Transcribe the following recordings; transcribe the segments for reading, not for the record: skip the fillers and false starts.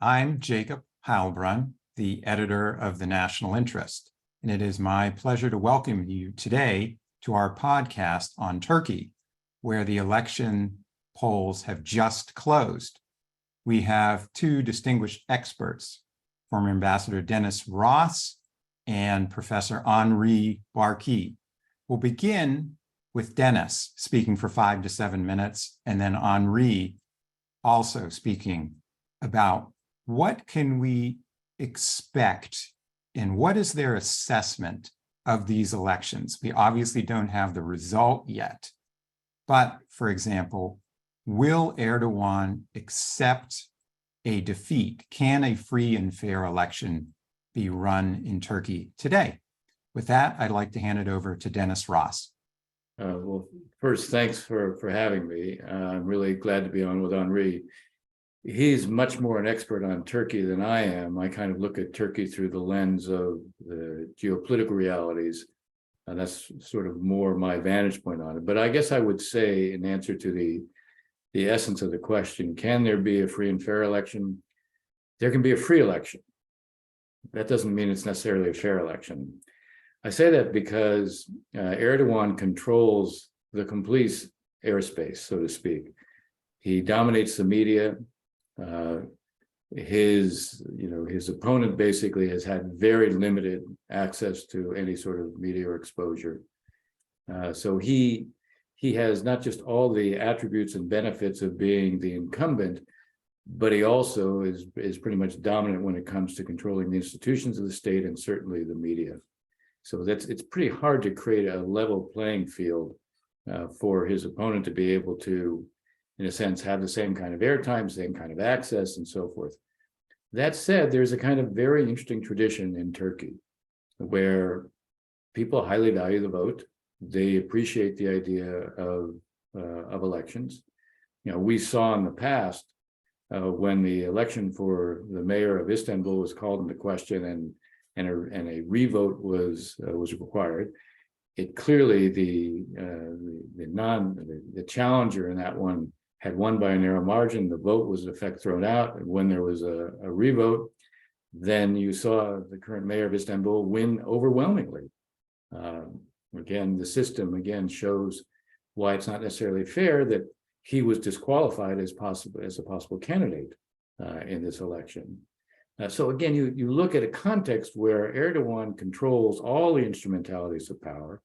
I'm Jacob Heilbrunn, the editor of The National Interest, and it is my pleasure to welcome you today to our podcast on Turkey, where the election polls have just closed. We have two distinguished experts, former Ambassador Dennis Ross and Professor Henri Barkey. We'll begin with Dennis speaking for 5 to 7 minutes, and then Henri also speaking about what can we expect and what is their assessment of these elections. We obviously don't have the result yet, but for example, will Erdogan accept a defeat? Can a free and fair election be run in Turkey today? With that, I'd like to hand it over to Dennis Ross. Well, first, thanks for having me. I'm really glad to be on with Henri. He's much more an expert on Turkey than I am. I kind of look at Turkey through the lens of the geopolitical realities, and that's sort of more my vantage point on it. But I guess I would say, in answer to the essence of the question, can there be a free and fair election? There can be a free election. That doesn't mean it's necessarily a fair election. I say that because Erdogan controls the complete airspace, so to speak. He dominates the media. His opponent basically has had very limited access to any sort of media or exposure. So he has not just all the attributes and benefits of being the incumbent, but he also is pretty much dominant when it comes to controlling the institutions of the state and certainly the media. So it's pretty hard to create a level playing field for his opponent to be able to, in a sense, have the same kind of airtime, same kind of access, and so forth. That said, there's a kind of very interesting tradition in Turkey where people highly value the vote. They appreciate the idea of elections. You know, we saw in the past when the election for the mayor of Istanbul was called into question and a revote was required. It clearly the challenger in that one had won by a narrow margin. The vote was in effect thrown out. And when there was a revote, then you saw the current mayor of Istanbul win overwhelmingly. Again, the system shows why it's not necessarily fair that he was disqualified as a possible candidate in this election. So again, you look at a context where Erdogan controls all the instrumentalities of power,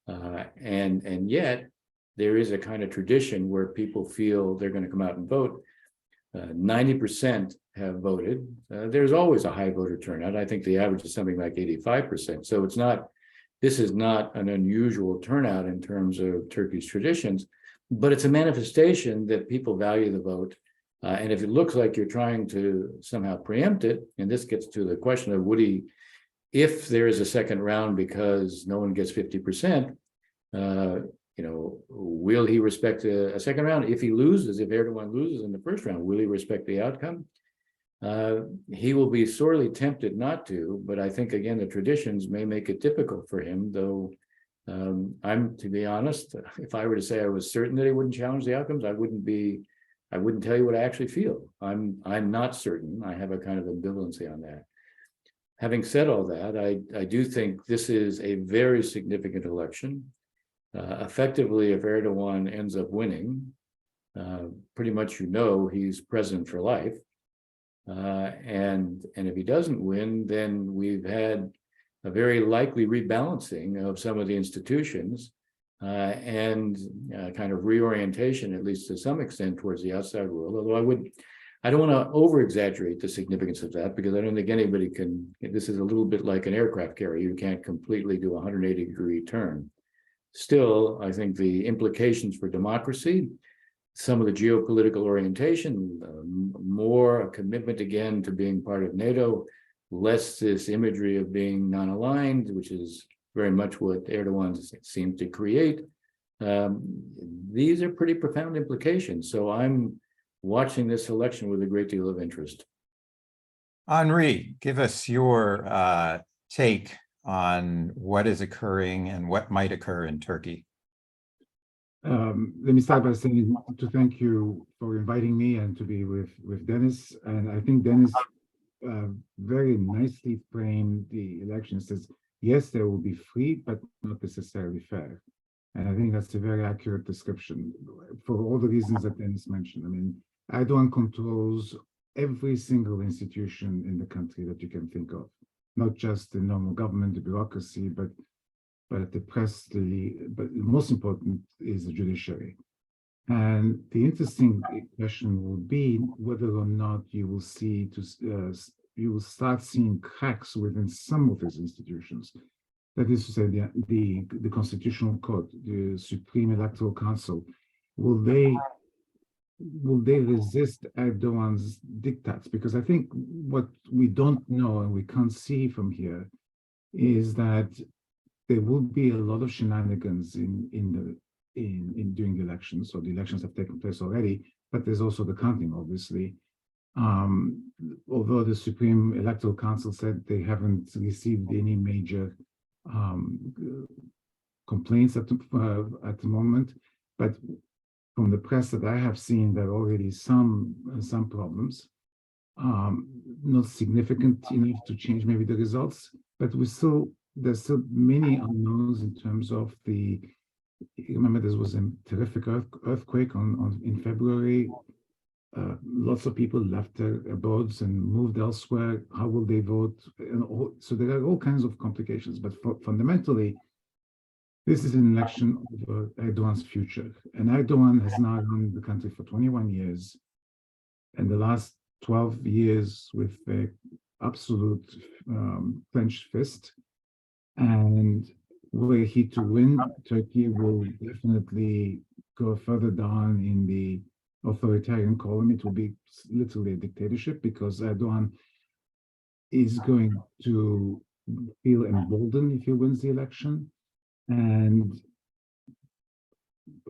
and yet there is a kind of tradition where people feel they're going to come out and vote. 90% have voted. There's always a high voter turnout. I think the average is something like 85%. So this is not an unusual turnout in terms of Turkey's traditions, but it's a manifestation that people value the vote. And if it looks like you're trying to somehow preempt it, and this gets to the question of if there is a second round because no one gets 50%, will he respect a second round? If Erdogan loses in the first round, will he respect the outcome? He will be sorely tempted not to, but I think, again, the traditions may make it difficult for him, though to be honest, if I were to say I was certain that he wouldn't challenge the outcomes, I wouldn't tell you what I actually feel. I'm not certain. I have a kind of ambivalency on that. Having said all that, I do think this is a very significant election. Effectively, if Erdogan ends up winning, pretty much he's president for life. And if he doesn't win, then we've had a very likely rebalancing of some of the institutions and kind of reorientation, at least to some extent, towards the outside world. Although I don't want to over-exaggerate the significance of that, because I don't think anybody can. This is a little bit like an aircraft carrier. You can't completely do a 180-degree turn. Still, I think the implications for democracy, some of the geopolitical orientation, more a commitment again to being part of NATO, less this imagery of being non-aligned, which is very much what Erdogan seems to create. These are pretty profound implications. So I'm watching this election with a great deal of interest. Henri, give us your take on what is occurring and what might occur in Turkey. Let me start by saying to thank you for inviting me and to be with Dennis. And I think Dennis very nicely framed the election. Says, yes, they will be free, but not necessarily fair. And I think that's a very accurate description for all the reasons that Dennis mentioned. I mean, Erdogan controls every single institution in the country that you can think of, not just the normal government, the bureaucracy, but the press, but most important is the judiciary. And the interesting question will be whether or not you will you will start seeing cracks within some of these institutions. That is to say, the Constitutional Court, the Supreme Electoral Council, will they resist Erdogan's diktats? Because I think what we don't know and we can't see from here is that there will be a lot of shenanigans in during the elections. So the elections have taken place already, but there's also the counting, obviously. Although the Supreme Electoral Council said they haven't received any major complaints at the moment, but from the press that I have seen, there are already some problems, not significant enough to change maybe the results, but there's still many unknowns in terms of the. Remember, there was a terrific earthquake in February. Lots of people left their abodes and moved elsewhere. How will they vote? So there are all kinds of complications. But fundamentally, this is an election over Erdogan's future. And Erdogan has now run the country for 21 years. And the last 12 years with an absolute clenched fist. And were he to win, Turkey will definitely go further down in the authoritarian column. It will be literally a dictatorship because Erdogan is going to feel emboldened if he wins the election and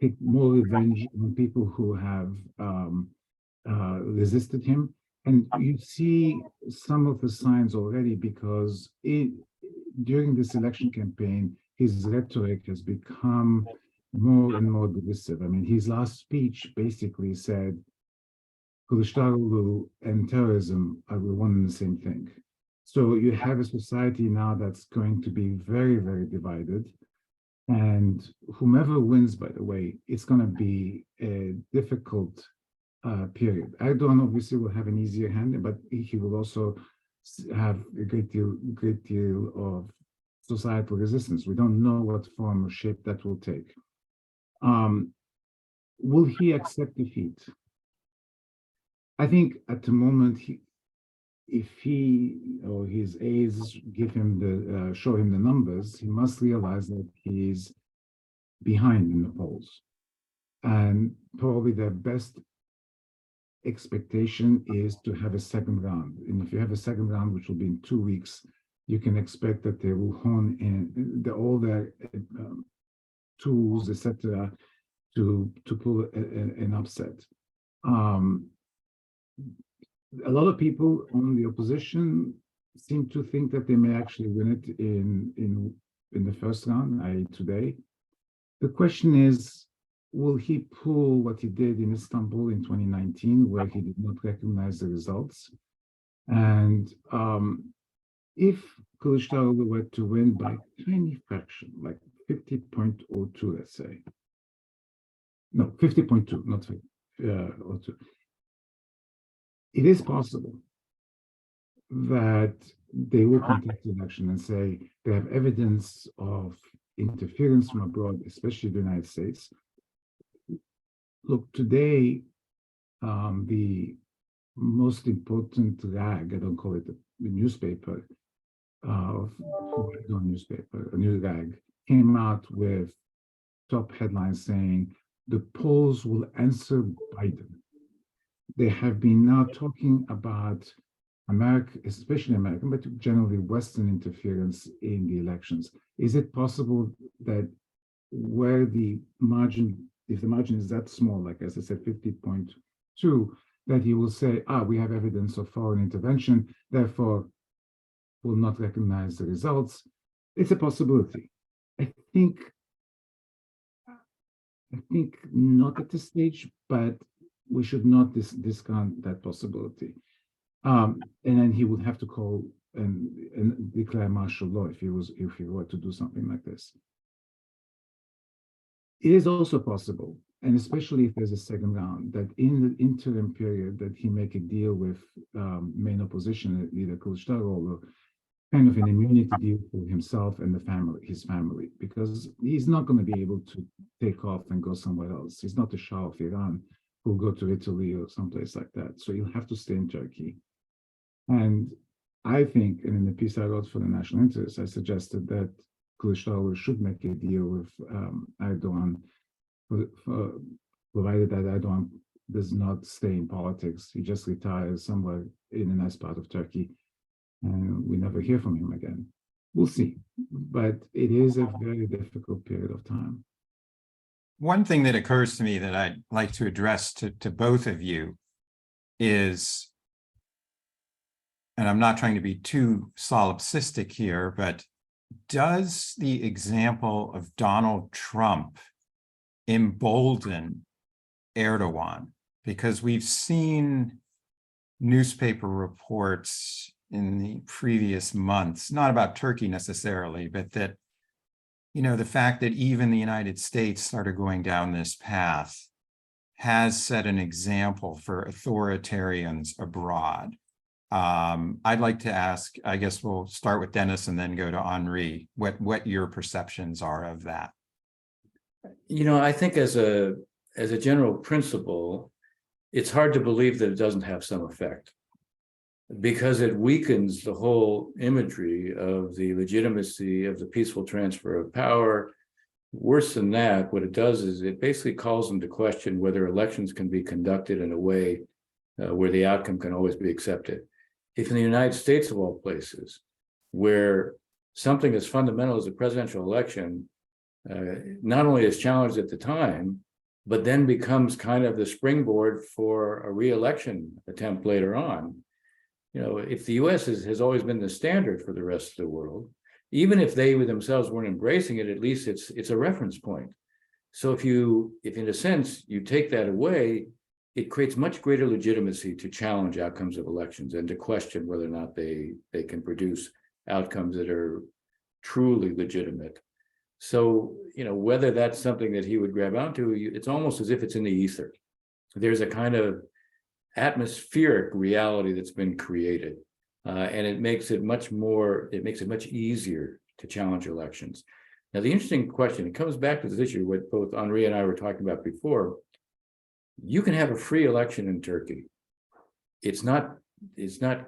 take more revenge on people who have resisted him. And you see some of the signs already because during this election campaign, his rhetoric has become more and more divisive. I mean, his last speech basically said, Kilicdaroglu and terrorism are one and the same thing. So you have a society now that's going to be very, very divided. And whomever wins, by the way, it's going to be a difficult period. Erdogan obviously will have an easier hand, but he will also have a great deal of societal resistance. We don't know what form or shape that will take. Will he accept defeat? I think at the moment, if he or his aides give him show him the numbers, he must realize that he's behind in the polls. And probably their best expectation is to have a second round. And if you have a second round, which will be in 2 weeks, you can expect that they will hone in all their tools, etc., to pull an upset. A lot of people on the opposition seem to think that they may actually win it in the first round, i.e. today. The question is, will he pull what he did in Istanbul in 2019, where he did not recognize the results? And if Kilicdaroglu were to win by a tiny fraction, like 50.02, let's say. No, 50.2, not 50, 02. It is possible that they will contest the election and say they have evidence of interference from abroad, especially the United States. Look, today, the most important rag, I don't call it a newspaper, a news rag, came out with top headlines saying the polls will answer Biden. They have been now talking about America, especially American, but generally Western interference in the elections. Is it possible that where the margin, if the margin is that small, like as I said, 50.2, that he will say, we have evidence of foreign intervention, therefore will not recognize the results? It's a possibility. I think I think not at this stage, but we should not discount that possibility. And then he would have to call and declare martial law if he were to do something like this. It is also possible, and especially if there's a second round, that in the interim period that he make a deal with main opposition leader Kilicdaroglu, kind of an immunity deal for himself and his family, because he's not going to be able to take off and go somewhere else. He's not the Shah of Iran who'll go to Italy or someplace like that. So he'll have to stay in Turkey. And I think, and in the piece I wrote for the National Interest, I suggested that Kilicdaroglu should make a deal with Erdogan, provided that Erdogan does not stay in politics. He just retires somewhere in a nice part of Turkey, and we never hear from him again. We'll see. But it is a very difficult period of time. One thing that occurs to me that I'd like to address to both of you is, and I'm not trying to be too solipsistic here, but does the example of Donald Trump embolden Erdogan? Because we've seen newspaper reports in the previous months, not about Turkey necessarily, but that, you know, the fact that even the United States started going down this path has set an example for authoritarians abroad. I'd like to ask, I guess we'll start with Dennis and then go to Henri, what your perceptions are of that. You know, I think as a general principle, it's hard to believe that it doesn't have some effect, because it weakens the whole imagery of the legitimacy of the peaceful transfer of power. Worse than that, what it does is it basically calls into question whether elections can be conducted in a way where the outcome can always be accepted. If in the United States, of all places, where something as fundamental as a presidential election not only is challenged at the time, but then becomes kind of the springboard for a re-election attempt later on. You know, if the US has always been the standard for the rest of the world, even if they themselves weren't embracing it, at least it's a reference point. So if in a sense you take that away, it creates much greater legitimacy to challenge outcomes of elections and to question whether or not they can produce outcomes that are truly legitimate. So, you know, whether that's something that he would grab onto, it's almost as if it's in the ether. There's a kind of atmospheric reality that's been created, and it makes it much easier to challenge elections. Now, the interesting question, it comes back to this issue, what both Henri and I were talking about before. You can have a free election in Turkey. It's not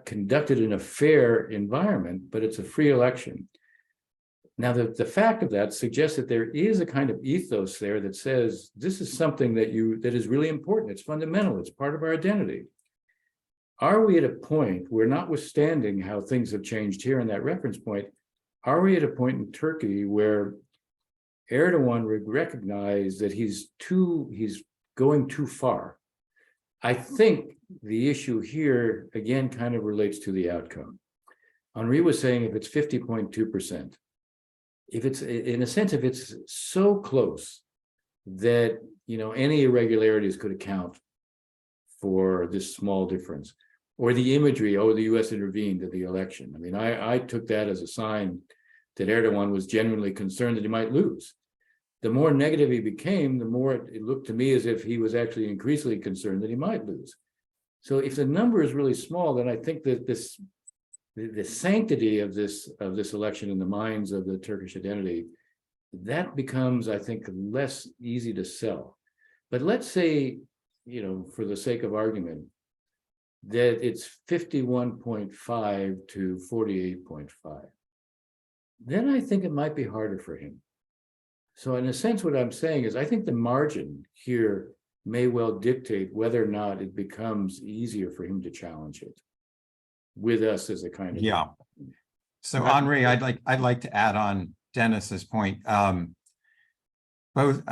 conducted in a fair environment, but it's a free election. Now, the fact of that suggests that there is a kind of ethos there that says this is something that is really important. It's fundamental. It's part of our identity. Are we at a point where, notwithstanding how things have changed here in that reference point, are we at a point in Turkey where Erdogan would recognize that he's going too far? I think the issue here, again, kind of relates to the outcome. Henri was saying if it's 50.2%, if it's, in a sense, if it's so close that, you know, any irregularities could account for this small difference, or the imagery, oh, the US intervened at the election. I mean, I took that as a sign that Erdogan was genuinely concerned that he might lose. The more negative he became, the more it looked to me as if he was actually increasingly concerned that he might lose. So if the number is really small, then I think that the sanctity of this election in the minds of the Turkish identity, that becomes, I think, less easy to sell. But let's say, you know, for the sake of argument, that it's 51.5 to 48.5. Then I think it might be harder for him. So in a sense, what I'm saying is I think the margin here may well dictate whether or not it becomes easier for him to challenge it with us as a kind of. Yeah. So Henri, I'd like to add on Dennis's point. Both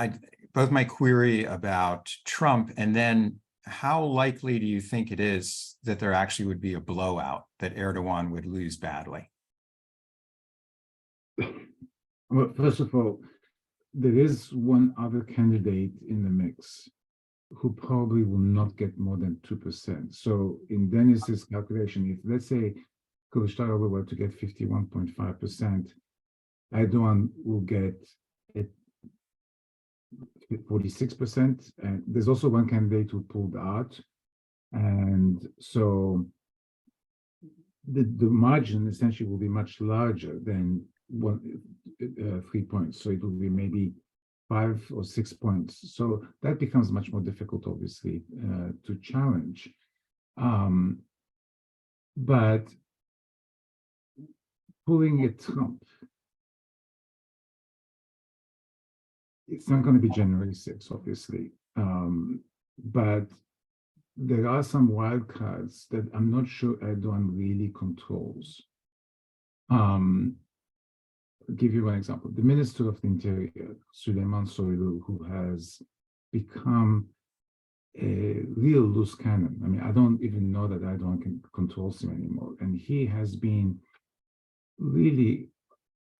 my query about Trump, and then how likely do you think it is that there actually would be a blowout, that Erdogan would lose badly? Well, first of all, there is one other candidate in the mix who probably will not get more than 2%. So in Dennis's calculation, if let's say Kilicdaroglu were to get 51.5%, Erdogan will get 46%. And there's also one candidate who pulled out. And so the margin essentially will be much larger than 3 points. So it will be maybe 5 or 6 points. So that becomes much more difficult, obviously, to challenge. But pulling a Trump, it's not going to be January 6th, obviously. But there are some wild cards that I'm not sure Erdogan really controls. I'll give you one example. The Minister of the Interior, Süleyman Soylu, who has become a real loose cannon. I mean, I don't even know that Erdogan can control him anymore. And he has been really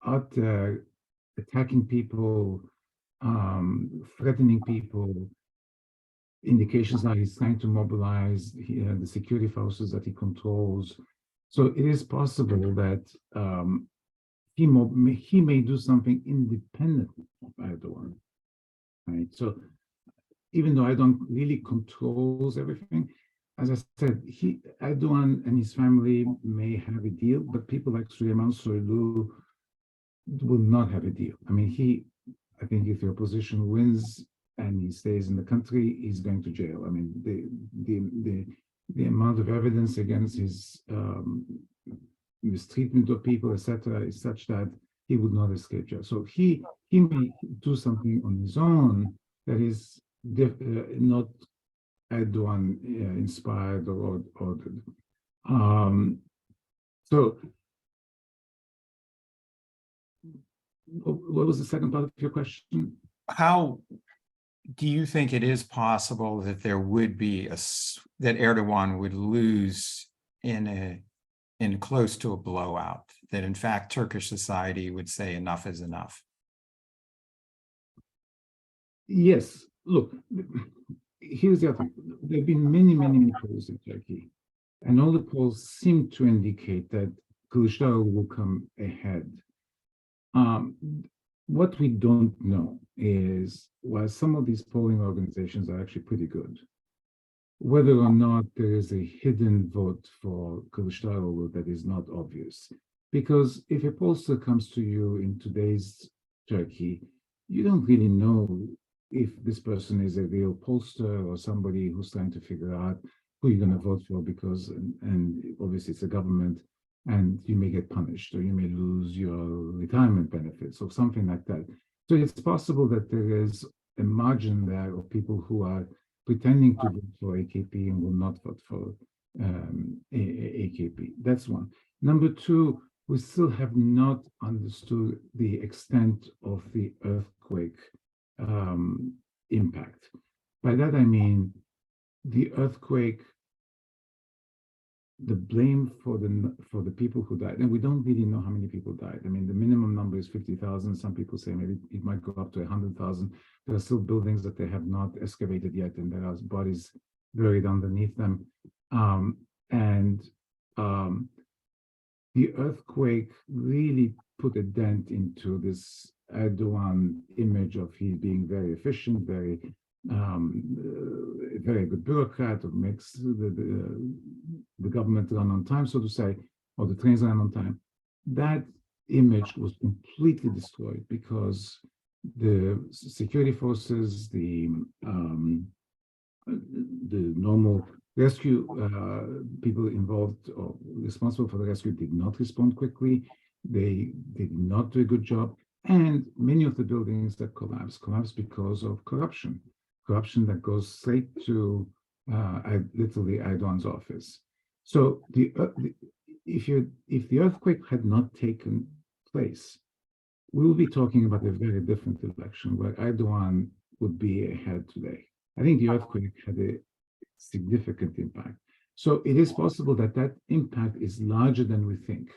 out there attacking people, threatening people. Indications are he's trying to mobilize the security forces that he controls. So it is possible that he may do something independent of Erdogan, right? So even though Erdogan really controls everything, as I said, Erdogan and his family may have a deal, but people like Süleyman Soylu will not have a deal. I mean, I think if the opposition wins and he stays in the country, he's going to jail. I mean, the amount of evidence against his mistreatment of people, etc., is such that he would not escape jail. So he may do something on his own that is not Erdogan inspired or ordered. So what was the second part of your question? How do you think it is possible that there would be that Erdogan would lose in close to a blowout, that in fact Turkish society would say enough is enough? Yes. Look, here's the other thing. There have been many polls in Turkey, and all the polls seem to indicate that Kılıçdaroğlu will come ahead. What we don't know is, while some of these polling organizations are actually pretty good, whether or not there is a hidden vote for Kılıçdaroğlu that is not obvious. Because if a pollster comes to you in today's Turkey, you don't really know if this person is a real pollster or somebody who's trying to figure out who you're going to vote for, because, and obviously it's a government, and you may get punished or you may lose your retirement benefits or something like that. So it's possible that there is a margin there of people who are pretending to vote for AKP and will not vote for AKP. That's one. Number two, we still have not understood the extent of the earthquake impact. By that I mean the earthquake, the blame for the people who died, and we don't really know how many people died. I mean, the minimum number is 50,000. Some people say maybe it might go up to 100,000. There are still buildings that they have not excavated yet, and there are bodies buried underneath them. The earthquake really put a dent into this Erdogan image of he being very efficient, very good bureaucrat, who makes the government run on time, so to say, or the trains run on time. That image was completely destroyed because the security forces, the normal rescue people involved or responsible for the rescue did not respond quickly. They did not do a good job. And many of the buildings that collapsed because of corruption that goes straight to literally Erdogan's office. So if the earthquake had not taken place, we will be talking about a very different election where Erdogan would be ahead today. I think the earthquake had a significant impact. So it is possible that that impact is larger than we think,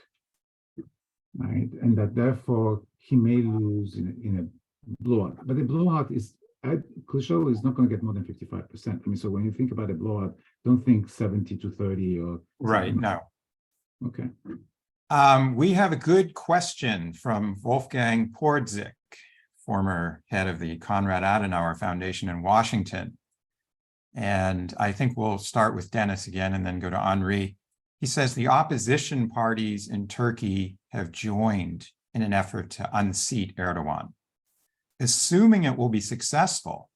right? And that therefore he may lose in blowout. But the blowout is, Kılıçdaroğlu is not going to get more than 55%. I mean, so when you think about a blowout, don't think 70 to 30 or Right, something. no. Okay. We have a good question from Wolfgang Pordzik, former head of the Konrad Adenauer Foundation in Washington. And I think we'll start with Dennis again and then go to Henri. He says the opposition parties in Turkey have joined in an effort to unseat Erdogan. Assuming it will be successful,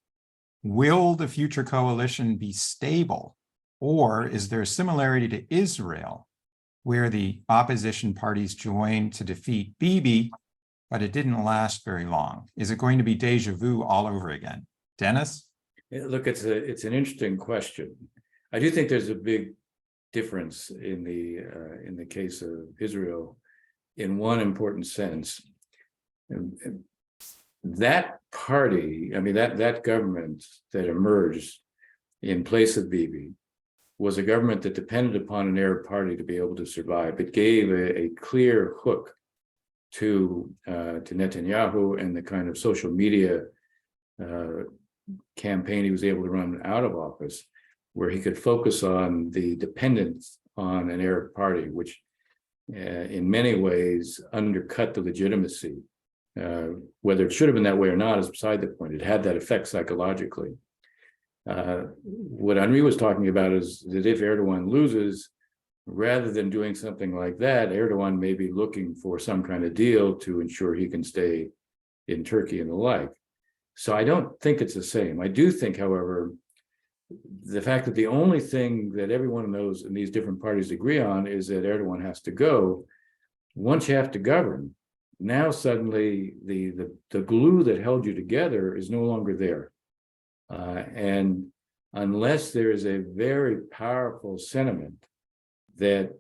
will the future coalition be stable, or is there a similarity to Israel, where the opposition parties joined to defeat Bibi, but it didn't last very long? Is it going to be deja vu all over again? Dennis? Yeah, look, it's an interesting question. I do think there's a big difference in the case of Israel in one important sense. And that party, I mean, that government that emerged in place of Bibi was a government that depended upon an Arab party to be able to survive. It gave a clear hook to Netanyahu and the kind of social media campaign he was able to run out of office, where he could focus on the dependence on an Arab party, which in many ways undercut the legitimacy. Whether it should have been that way or not is beside the point. It had that effect psychologically. What Henri was talking about is that if Erdogan loses, rather than doing something like that, Erdogan may be looking for some kind of deal to ensure he can stay in Turkey and the like. So I don't think it's the same. I do think, however, the fact that the only thing that everyone knows in these different parties agree on is that Erdogan has to go. Once you have to govern, now suddenly the glue that held you together is no longer there. And unless there is a very powerful sentiment that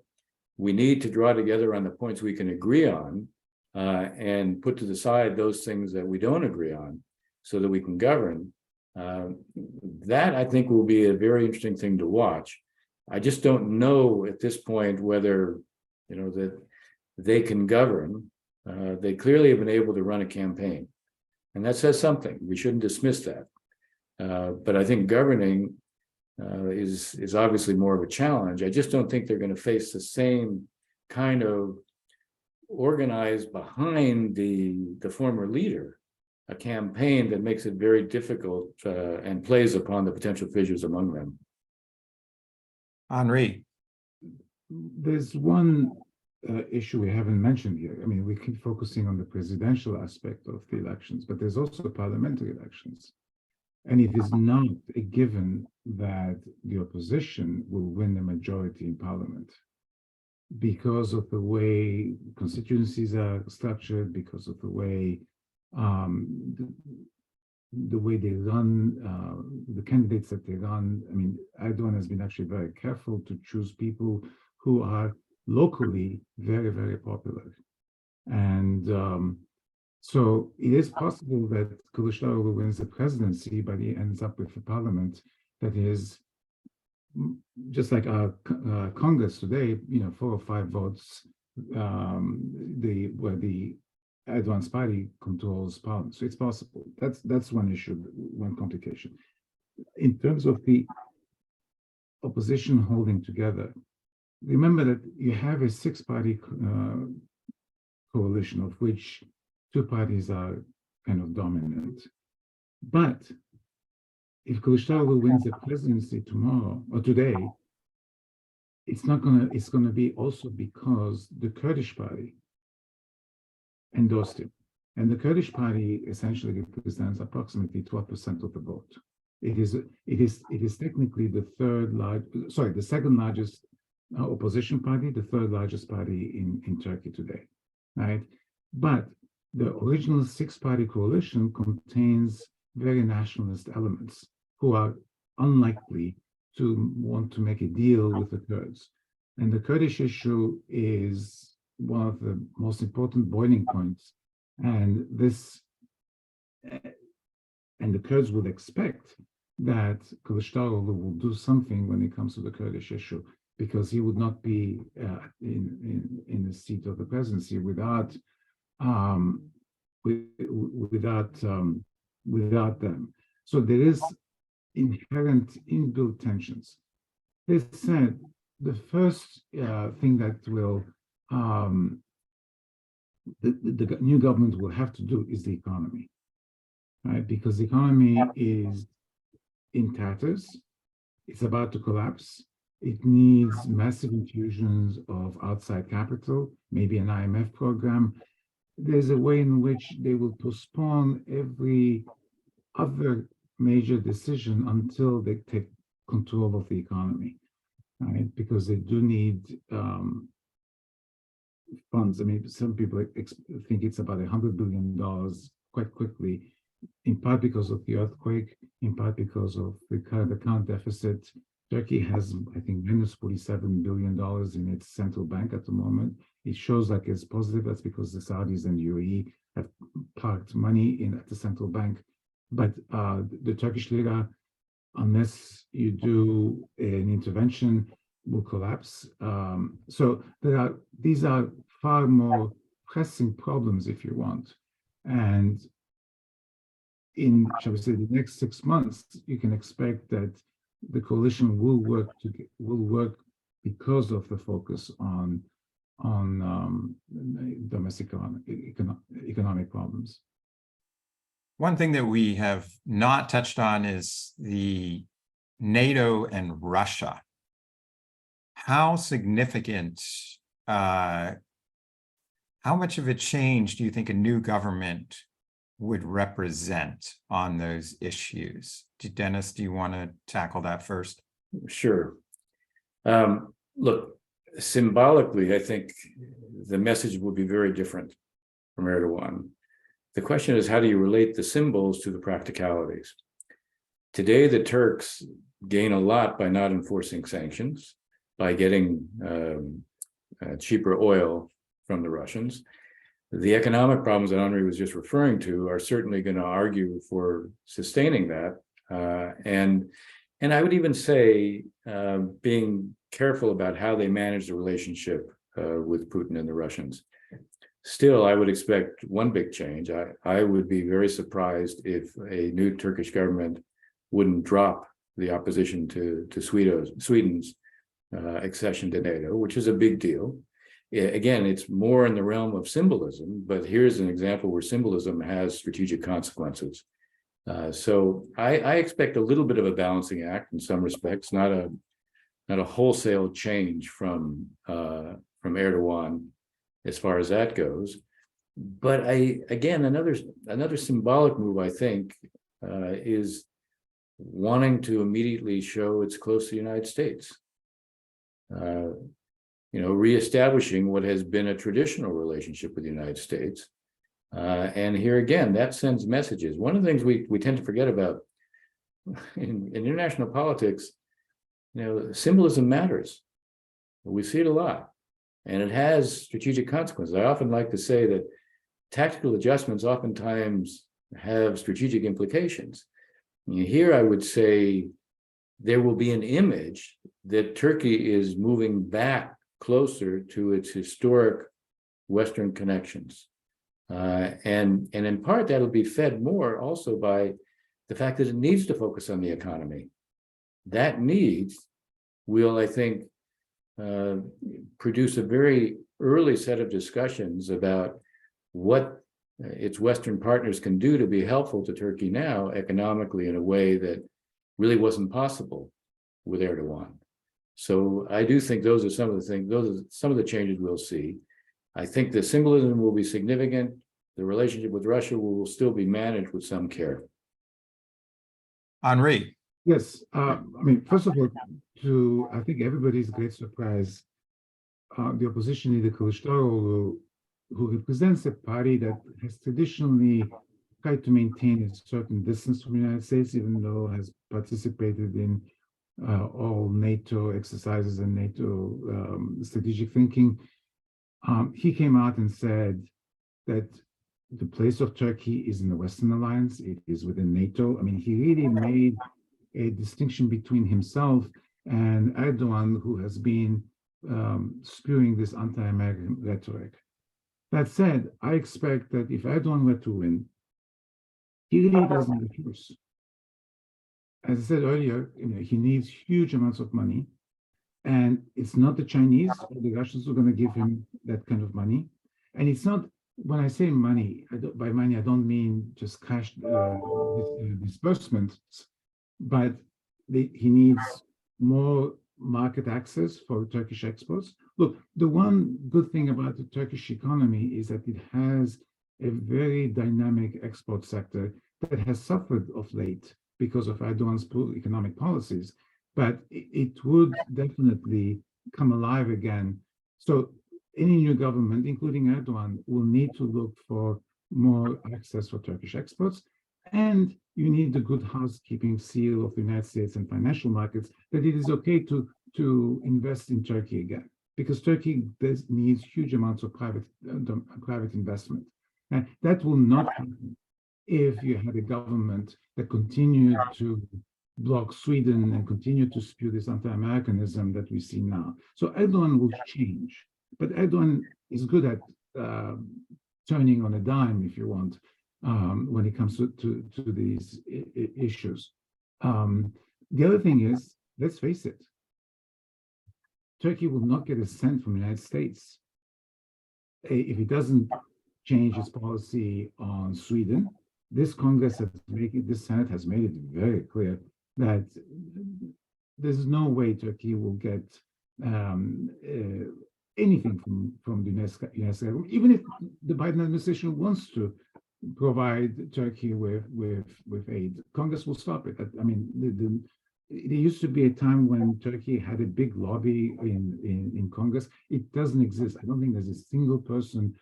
we need to draw together on the points we can agree on and put to the side those things that we don't agree on so that we can govern, that I think will be a very interesting thing to watch. I just don't know at this point whether, that they can govern. They clearly have been able to run a campaign, and that says something. We shouldn't dismiss that. But I think governing is obviously more of a challenge. I just don't think they're going to face the same kind of organized behind the former leader, a campaign that makes it very difficult and plays upon the potential fissures among them. Henri. There's one issue we haven't mentioned here. I mean, we keep focusing on the presidential aspect of the elections, but there's also parliamentary elections. And it is not a given that the opposition will win the majority in parliament because of the way constituencies are structured, because of the way the way they run, the candidates that they run. I mean, Erdogan has been actually very careful to choose people who are locally very, very popular. And so it is possible that Kılıçdaroğlu wins the presidency, but he ends up with a parliament that is just like our Congress today, 4 or 5 votes, where the Erdogan's party controls parliament. So it's possible. That's one issue, one complication. In terms of the opposition holding together, remember that you have a 6-party coalition, of which 2 parties are kind of dominant. But if Kılıçdaroğlu wins the presidency tomorrow or today, it's gonna be also because the Kurdish party endorsed him. And the Kurdish party essentially represents approximately 12% of the vote. It is technically the second largest opposition party, the 3rd largest party in Turkey today, right? But the original 6-party coalition contains very nationalist elements who are unlikely to want to make a deal with the Kurds. And the Kurdish issue is one of the most important boiling points. And the Kurds would expect that Kılıçdaroğlu will do something when it comes to the Kurdish issue, because he would not be in the seat of the presidency without without them. So there is inherent inbuilt tensions. This said, the first thing that will the new government will have to do is the economy, right? Because the economy is in tatters. It's about to collapse. It needs massive infusions of outside capital, maybe an IMF program. There's a way in which they will postpone every other major decision until they take control of the economy, right? Because they do need funds. I mean, some people think it's about $100 billion quite quickly, in part because of the earthquake, in part because of the current account deficit. Turkey has, I think, minus $47 billion in its central bank at the moment. It shows like it's positive. That's because the Saudis and UAE have parked money in at the central bank. But the Turkish lira, unless you do an intervention, will collapse. So these are far more pressing problems, if you want. And in, shall we say, the next 6 months, you can expect that the coalition will work because of the focus on domestic economic problems. One thing that we have not touched on is the NATO and Russia. How significant, how much of a change do you think a new government would represent on those issues? Dennis, do you want to tackle that first? Sure. Look, symbolically, I think the message will be very different from Erdogan. The question is, how do you relate the symbols to the practicalities? Today, the Turks gain a lot by not enforcing sanctions, by getting cheaper oil from the Russians. The economic problems that Henri was just referring to are certainly going to argue for sustaining that. And I would even say being careful about how they manage the relationship with Putin and the Russians. Still, I would expect one big change. I would be very surprised if a new Turkish government wouldn't drop the opposition to Sweden's accession to NATO, which is a big deal. Again, it's more in the realm of symbolism, but here's an example where symbolism has strategic consequences. So I expect a little bit of a balancing act in some respects, not a wholesale change from Erdogan as far as that goes. But again, another symbolic move, I think, is wanting to immediately show it's close to the United States. Reestablishing what has been a traditional relationship with the United States. And here again, that sends messages. One of the things we tend to forget about in international politics, symbolism matters. We see it a lot, and it has strategic consequences. I often like to say that tactical adjustments oftentimes have strategic implications. Here, I would say there will be an image that Turkey is moving back closer to its historic Western connections. And in part, that'll be fed more also by the fact that it needs to focus on the economy. That needs will, I think, produce a very early set of discussions about what its Western partners can do to be helpful to Turkey now economically in a way that really wasn't possible with Erdogan. So I do think those are some of the things, those are some of the changes we'll see. I think the symbolism will be significant. The relationship with Russia will still be managed with some care. Henri. Yes, first of all, I think everybody's great surprise, the opposition leader Kilicdaroglu, who represents a party that has traditionally tried to maintain a certain distance from the United States, even though has participated in all NATO exercises and NATO strategic thinking. He came out and said that the place of Turkey is in the Western Alliance, it is within NATO. He really made a distinction between himself and Erdogan, who has been spewing this anti-American rhetoric. That said, I expect that if Erdogan were to win, he really doesn't have a choice. As I said earlier, he needs huge amounts of money, and it's not the Chinese or the Russians who are going to give him that kind of money. And it's not, when I say money, by money, I don't mean just cash disbursements, but he needs more market access for Turkish exports. Look, the one good thing about the Turkish economy is that it has a very dynamic export sector that has suffered of late because of Erdogan's economic policies, but it would definitely come alive again. So any new government, including Erdogan, will need to look for more access for Turkish exports. And you need the good housekeeping seal of the United States and financial markets that it is okay to invest in Turkey again, because Turkey needs huge amounts of private investment. And that will not happen if you had a government that continued to block Sweden and continue to spew this anti-Americanism that we see now. So Erdogan will change, but Erdogan is good at turning on a dime, if you want, when it comes to these issues. The other thing is, let's face it, Turkey will not get a cent from the United States if it doesn't change its policy on Sweden. This Congress has this Senate has made it very clear that there's no way Turkey will get anything from the United States, even if the Biden administration wants to provide Turkey with aid. Congress will stop it. I mean, there used to be a time when Turkey had a big lobby in Congress. It doesn't exist. I don't think there's a single person,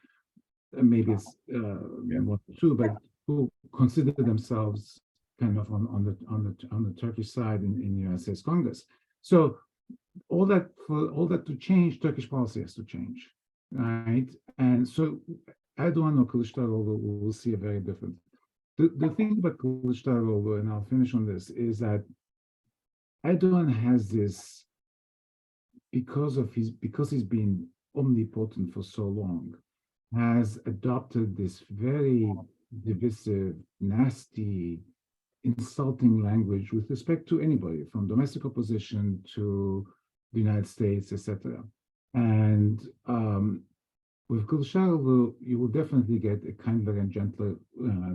maybe it's one or two, but who consider themselves kind of on the Turkish side in the United States Congress. So all that to change, Turkish policy has to change, right? And so Erdogan or Kılıçdaroğlu will see a very different. The thing about Kılıçdaroğlu, and I'll finish on this, is that Erdogan has this, because he's been omnipotent for so long, has adopted this very divisive, nasty, insulting language with respect to anybody, from domestic opposition to the United States, etc. And with Kılıçdaroğlu, you will definitely get a kinder and gentler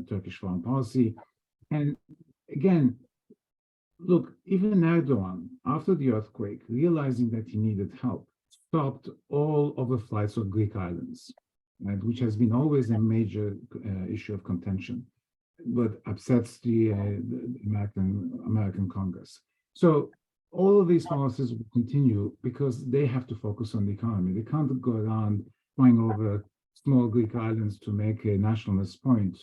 Turkish foreign policy. And again, look, even Erdogan, after the earthquake, realizing that he needed help, stopped all overflights of Greek islands, right, which has been always a major issue of contention, but upsets the American Congress. So all of these policies will continue because they have to focus on the economy. They can't go around flying over small Greek islands to make a nationalist point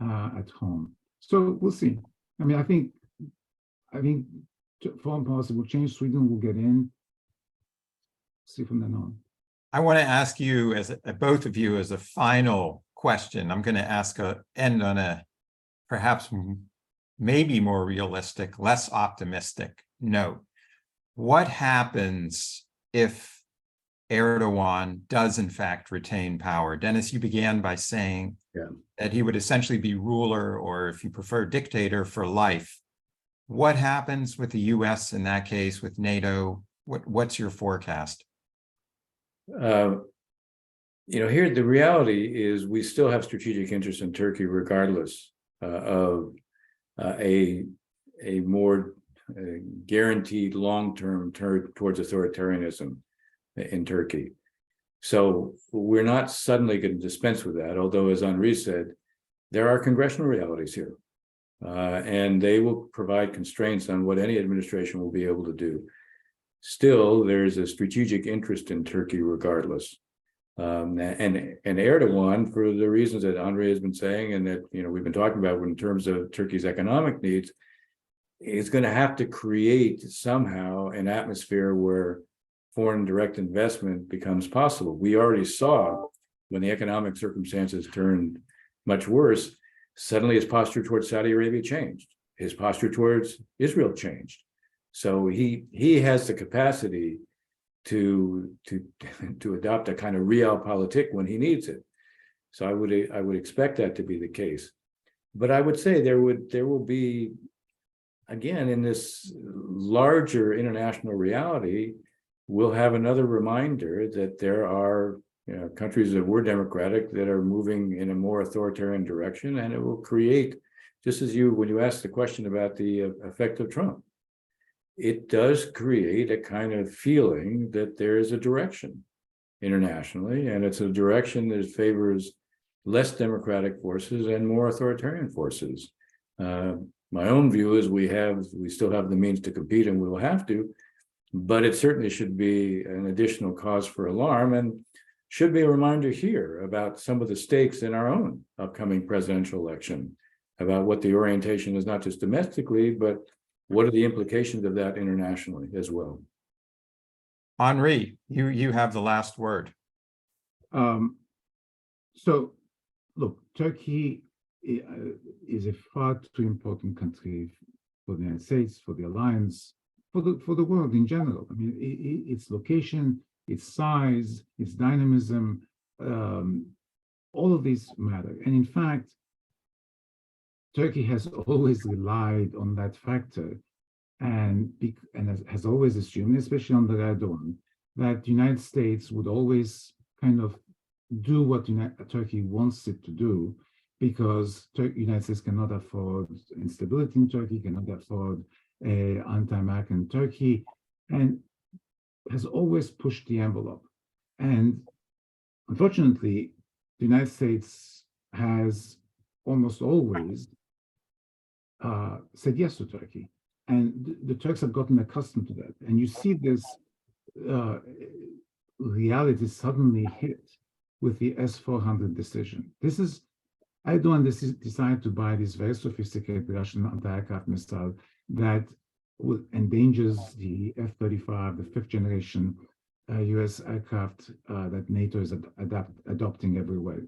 at home. So we'll see. I mean, I think foreign policy will change. Sweden will get in. See from then on. I want to ask you, both of you, as a final question. I'm going to end on a perhaps maybe more realistic, less optimistic note. What happens if Erdogan does in fact retain power? Dennis, you began by saying that he would essentially be ruler, or if you prefer, dictator for life. What happens with the US in that case, with NATO? What's your forecast? Here the reality is we still have strategic interest in Turkey, regardless of a more guaranteed long-term towards authoritarianism in Turkey. So we're not suddenly going to dispense with that, although, as Henri said, there are congressional realities here, and they will provide constraints on what any administration will be able to do. Still, there's a strategic interest in Turkey regardless. And Erdogan, for the reasons that Henri has been saying and that we've been talking about in terms of Turkey's economic needs, is going to have to create somehow an atmosphere where foreign direct investment becomes possible. We already saw when the economic circumstances turned much worse, suddenly his posture towards Saudi Arabia changed. His posture towards Israel changed. So he has the capacity to adopt a kind of realpolitik when he needs it. So I would expect that to be the case. But I would say there will be, again, in this larger international reality, we'll have another reminder that there are countries that were democratic that are moving in a more authoritarian direction, and it will create, just as when you asked the question about the effect of Trump, it does create a kind of feeling that there is a direction internationally, and it's a direction that favors less democratic forces and more authoritarian forces. My own view is we still have the means to compete, and we will have to, but it certainly should be an additional cause for alarm, and should be a reminder here about some of the stakes in our own upcoming presidential election, about what the orientation is, not just domestically, but what are the implications of that internationally as well. Henri, you have the last word. So, look, Turkey is a far too important country for the United States, for the alliance, for the world in general. I mean, its location, its size, its dynamism, all of these matter. And in fact, Turkey has always relied on that factor, and has always assumed, especially under Erdogan, that the United States would always kind of do what Turkey wants it to do, because the United States cannot afford instability in Turkey, cannot afford anti-American Turkey, and has always pushed the envelope. And unfortunately, the United States has almost always said yes to Turkey. And the Turks have gotten accustomed to that. And you see this reality suddenly hit with the S-400 decision. This is Erdogan decided to buy this very sophisticated Russian anti-aircraft missile that endangers the F-35, the fifth generation US aircraft that NATO is adopting everywhere.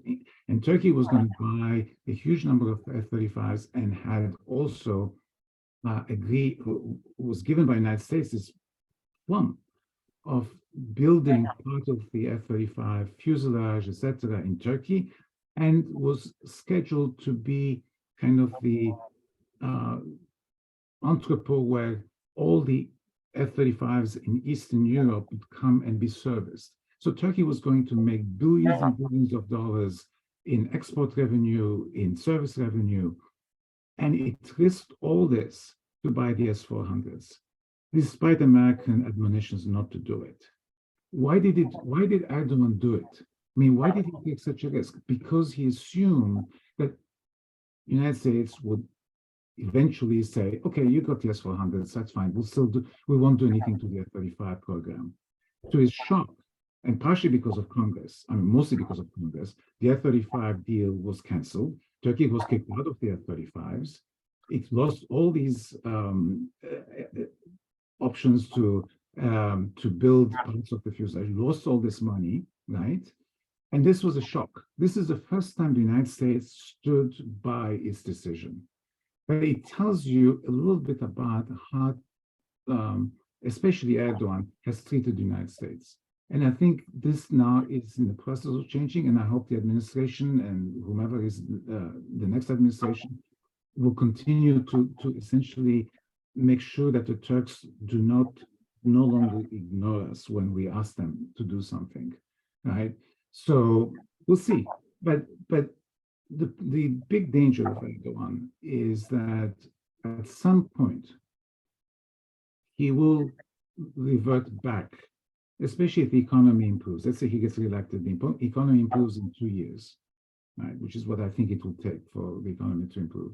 And Turkey was going to buy a huge number of F-35s, and had also was given by the United States this plum of building part of the F-35 fuselage, etc., in Turkey, and was scheduled to be kind of the entrepot where all the F-35s in Eastern Europe would come and be serviced. So Turkey was going to make billions and billions of dollars in export revenue, in service revenue, and it risked all this to buy the S-400s, despite American admonitions not to do it. Why did Erdogan do it? I mean, why did he take such a risk? Because he assumed that the United States would eventually say, okay, you got the S-400s, that's fine. We won't do anything to the F-35 program. To his shock, and partially because of Congress, I mean, mostly because of Congress, the F-35 deal was canceled. Turkey was kicked out of the F-35s. It lost all these options to build parts of the fuselage, lost all this money, right? And this was a shock. This is the first time the United States stood by its decision. But it tells you a little bit about how, especially Erdogan, has treated the United States. And I think this now is in the process of changing, and I hope the administration and whomever is the next administration will continue to essentially make sure that the Turks do no longer ignore us when we ask them to do something, right? So we'll see. But the big danger of Erdogan is that at some point he will revert back, especially if the economy improves. Let's say he gets reelected, the economy improves in 2 years, right? Which is what I think it will take for the economy to improve.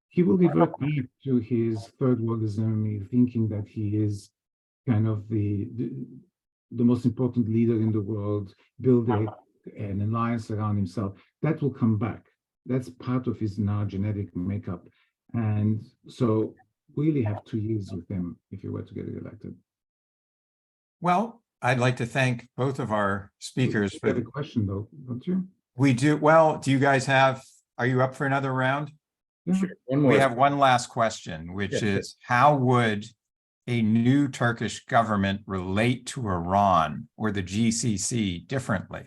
He will revert back to his third worldism, thinking that he is kind of the most important leader in the world, build an alliance around himself. That will come back. That's part of his now genetic makeup. And so we really have 2 years with him if he were to get elected. Well, I'd like to thank both of our speakers for the question, though, don't you? We do. Well, do you guys are you up for another round? Yeah. Sure. One more. We have one last question, which is how would a new Turkish government relate to Iran or the GCC differently?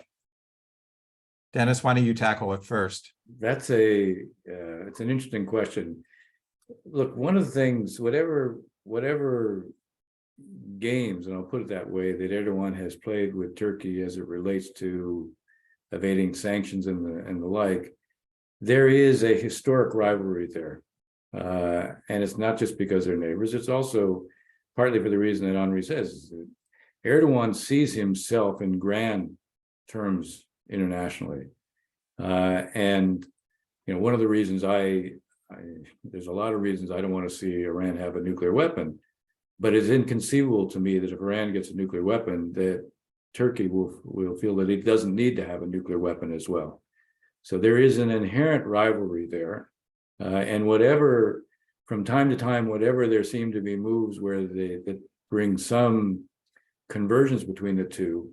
Dennis, why don't you tackle it first? That's it's an interesting question. Look, one of the things, whatever games, and I'll put it that way, that Erdogan has played with Turkey as it relates to evading sanctions and the like, there is a historic rivalry there. And it's not just because they're neighbors, it's also partly for the reason that Henri says, is that Erdogan sees himself in grand terms internationally. And one of the reasons there's a lot of reasons I don't want to see Iran have a nuclear weapon, but it's inconceivable to me that if Iran gets a nuclear weapon, that Turkey will feel that it doesn't need to have a nuclear weapon as well. So there is an inherent rivalry there. And whatever, from time to time, whatever there seem to be moves where that bring some convergence between the two,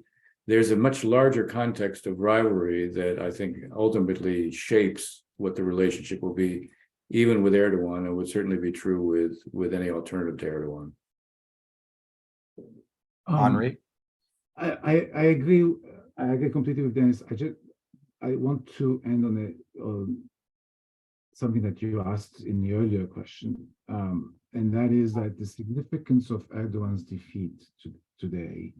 there's a much larger context of rivalry that I think ultimately shapes what the relationship will be, even with Erdogan, and would certainly be true with any alternative to Erdogan. Henri? I agree. I agree completely with Dennis. I want to end on something that you asked in the earlier question, and that is that the significance of Erdogan's defeat today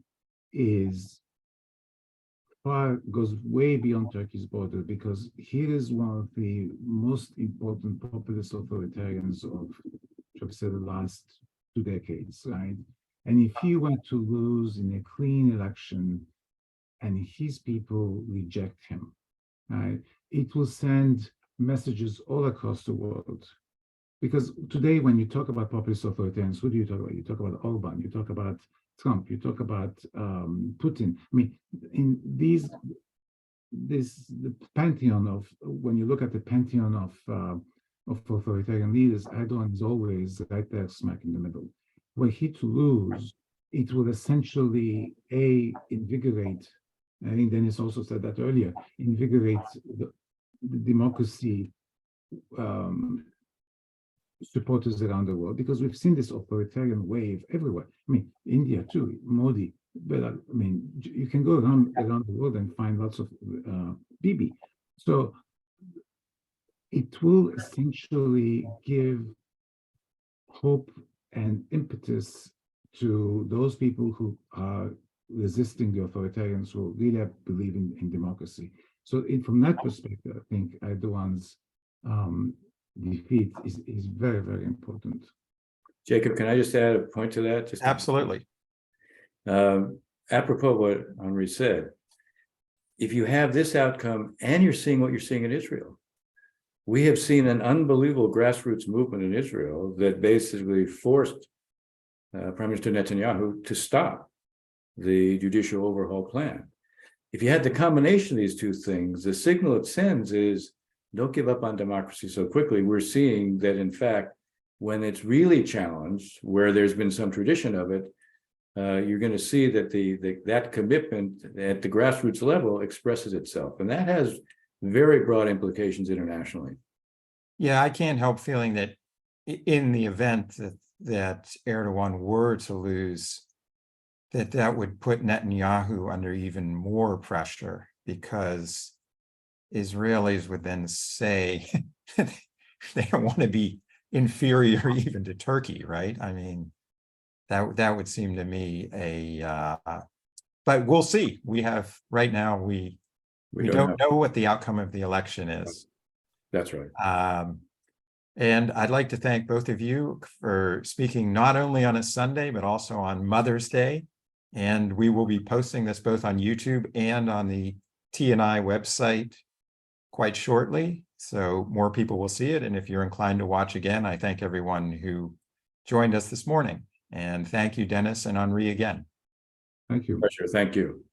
goes way beyond Turkey's border, because he is one of the most important populist authoritarians of, shall we say, the last 2 decades, right? And if he were to lose in a clean election and his people reject him, right, it will send messages all across the world. Because today, when you talk about populist authoritarians, who do you talk about? You talk about Orban, you talk about Trump, you talk about Putin. I mean, in the pantheon of, when you look at the pantheon of authoritarian leaders, Erdogan is always right there, smack in the middle. Were he to lose, it will essentially invigorate. I think Dennis also said that earlier. Invigorate the democracy supporters around the world, because we've seen this authoritarian wave everywhere. I mean, India too, Modi. But I mean, you can go around the world and find lots of Bibi. So it will essentially give hope and impetus to those people who are resisting the authoritarians, who really believe in democracy. So from that perspective, I think Erdogan's defeat is very, very important. Jacob, can I just add a point to that? Absolutely. Apropos what Henri said, if you have this outcome and you're seeing what you're seeing in Israel, we have seen an unbelievable grassroots movement in Israel that basically forced Prime Minister Netanyahu to stop the judicial overhaul plan. If you had the combination of these two things, the signal it sends is, don't give up on democracy so quickly. We're seeing that, in fact, when it's really challenged, where there's been some tradition of it, you're going to see that that commitment at the grassroots level expresses itself. And that has very broad implications internationally. Yeah, I can't help feeling that in the event that Erdogan were to lose, that would put Netanyahu under even more pressure, because Israelis would then say they don't want to be inferior even to Turkey, right? I mean, that would seem to me but we'll see. We have right now, we don't know what the outcome of the election is. That's right. And I'd like to thank both of you for speaking not only on a Sunday, but also on Mother's Day. And we will be posting this both on YouTube and on the T&I website quite shortly, so more people will see it. And if you're inclined to watch again, I thank everyone who joined us this morning. And thank you, Dennis and Henri, again. Thank you. Pleasure. Thank you.